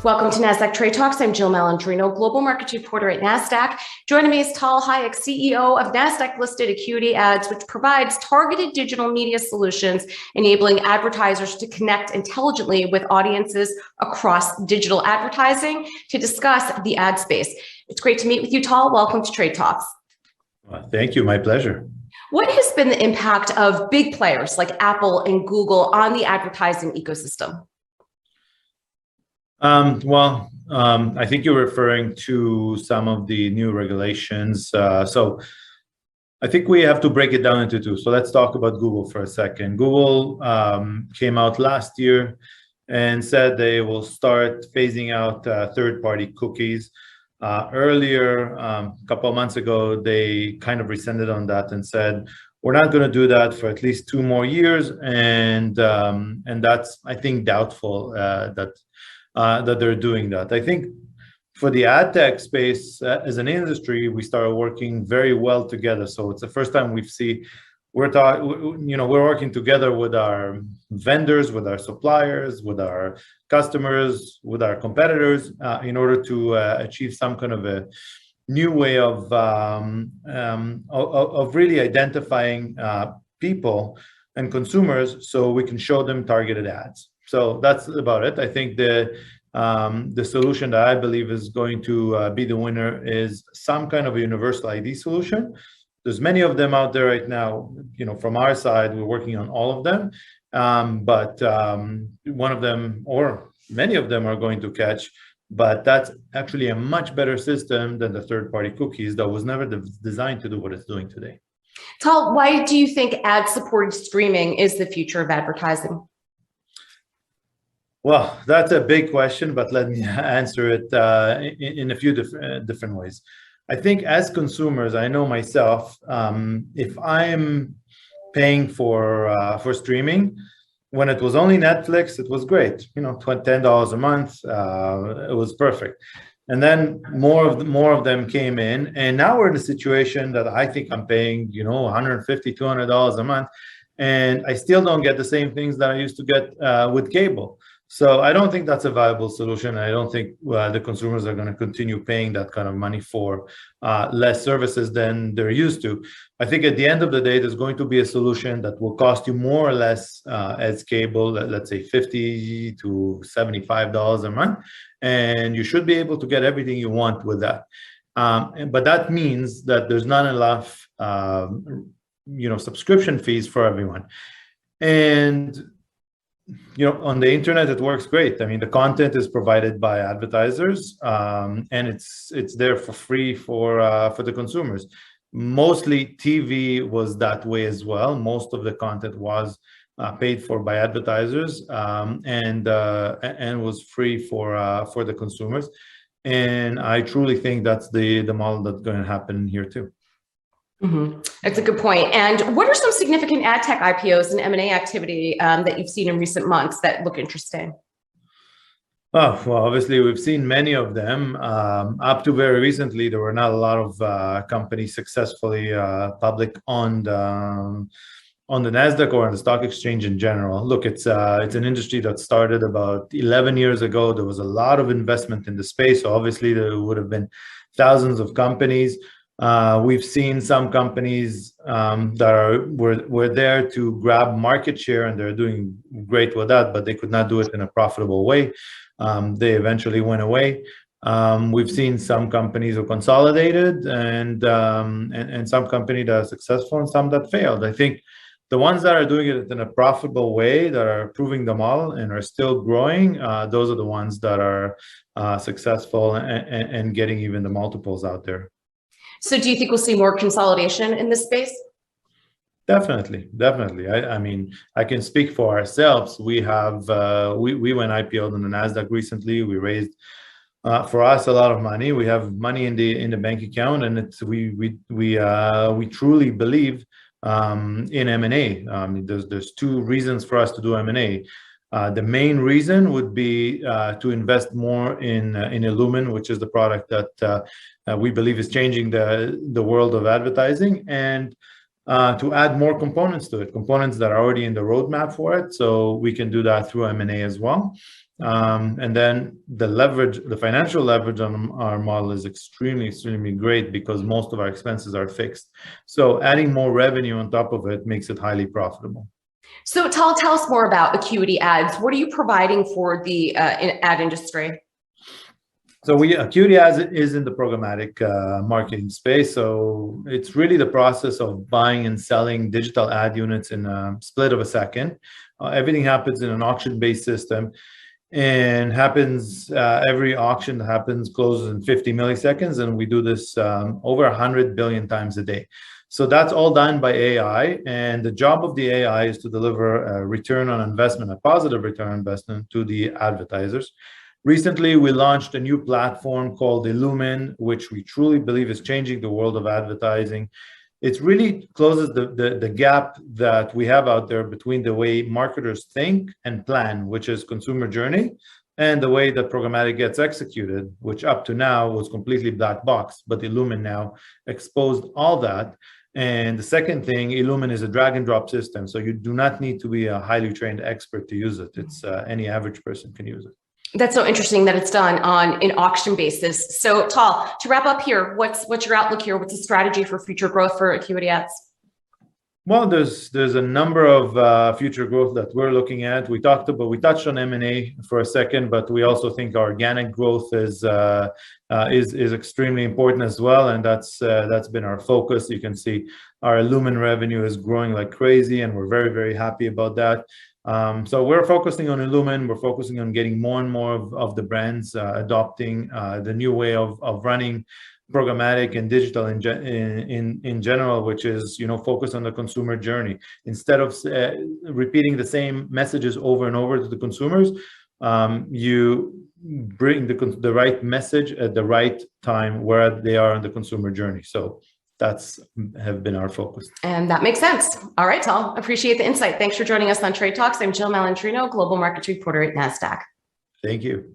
Welcome to Nasdaq Trade Talks. I'm Jill Malandrino, Global Markets Reporter at Nasdaq. Joining me is Tal Hayek, CEO of Nasdaq-listed AcuityAds, which provides targeted digital media solutions, enabling advertisers to connect intelligently with audiences across digital advertising to discuss the ad space. It's great to meet with you, Tal. Welcome to Trade Talks. Thank you. My pleasure. What has been the impact of big players like Apple and Google on the advertising ecosystem? I think you're referring to some of the new regulations. So I think we have to break it down into two. So let's talk about Google for a second. Google came out last year and said they will start phasing out third-party cookies. Earlier, a couple of months ago, they kind of rescinded on that and said, we're not going to do that for at least 2 more years. And that's, I think, doubtful that they're doing that. I think for the ad tech space as an industry, we started working very well together. So it's the first time we're working together with our vendors, with our suppliers, with our customers, with our competitors, in order to achieve some kind of a new way of really identifying people and consumers so we can show them targeted ads. So that's about it. I think the solution that I believe is going to be the winner is some kind of a universal ID solution. There's many of them out there right now. From our side, we're working on all of them, but one of them or many of them are going to catch. But that's actually a much better system than the third-party cookies that was never designed to do what it's doing today. Tal, why do you think ad-supported streaming is the future of advertising? Well, that's a big question, but let me answer it in a few different ways. I think as consumers, I know myself, if I'm paying for streaming, when it was only Netflix, it was great. $10 a month, it was perfect. And then more of them came in, and now we're in a situation that I think I'm paying, $150, $200 a month, and I still don't get the same things that I used to get with cable. So I don't think that's a viable solution. I don't think the consumers are going to continue paying that kind of money for less services than they're used to. I think at the end of the day, there's going to be a solution that will cost you more or less as cable, let's say $50 to $75 a month, and you should be able to get everything you want with that. But that means that there's not enough, subscription fees for everyone. And on the internet, it works great. I mean, the content is provided by advertisers, and it's there for free for the consumers. Mostly TV was that way as well. Most of the content was paid for by advertisers, and was free for the consumers. And I truly think that's the model that's going to happen here too. Mm-hmm. That's a good point. And what are some significant ad tech IPOs and M&A activity that you've seen in recent months that look interesting? Oh, well, obviously, we've seen many of them. Up to very recently, there were not a lot of companies successfully public on the Nasdaq or on the stock exchange in general. Look, it's an industry that started about 11 years ago. There was a lot of investment in the space. So obviously, there would have been thousands of companies. We've seen some companies that were there to grab market share, and they're doing great with that, but they could not do it in a profitable way. They eventually went away. We've seen some companies who consolidated, and some companies that are successful and some that failed. I think the ones that are doing it in a profitable way, that are proving the model and are still growing, those are the ones that are successful and getting even the multiples out there. So do you think we'll see more consolidation in this space? Definitely. I mean, I can speak for ourselves. We have we went IPO'd on the Nasdaq recently. We raised for us a lot of money. We have money in the bank account, and we truly believe in M&A. There's 2 reasons for us to do M&A. The main reason would be to invest more in illumin, which is the product that we believe is changing the world of advertising, and to add more components to it, components that are already in the roadmap for it. So we can do that through M&A as well. And then the leverage, the financial leverage on our model is extremely great because most of our expenses are fixed. So adding more revenue on top of it makes it highly profitable. So tell us more about AcuityAds. What are you providing for the ad industry? So AcuityAds is in the programmatic marketing space. So it's really the process of buying and selling digital ad units in a split of a second. Everything happens in an auction-based system, and happens every auction happens closes in 50 milliseconds, and we do this over 100 billion times a day. So that's all done by AI, and the job of the AI is to deliver a return on investment, a positive return on investment to the advertisers. Recently, we launched a new platform called Illumin, which we truly believe is changing the world of advertising. It really closes the gap that we have out there between the way marketers think and plan, which is consumer journey, and the way that programmatic gets executed, which up to now was completely black box, but Illumin now exposed all that. And the second thing, Illumin is a drag and drop system, so you do not need to be a highly trained expert to use it. It's any average person can use it. That's so interesting that it's done on an auction basis. So Tal, to wrap up here, what's your outlook here? What's the strategy for future growth for AcuityAds? Well, there's a number of future growth that we're looking at. We touched on M&A for a second, but we also think organic growth is extremely important as well, and that's been our focus. You can see our Illumin revenue is growing like crazy, and we're very happy about that. So we're focusing on Illumin. We're focusing on getting more and more of the brands adopting the new way of running programmatic and digital in general, which is, focus on the consumer journey. Instead of repeating the same messages over and over to the consumers, you bring the right message at the right time where they are on the consumer journey. So that's have been our focus. And that makes sense. All right, Tal, appreciate the insight. Thanks for joining us on Trade Talks. I'm Jill Malandrino, Global Markets Reporter at Nasdaq. Thank you.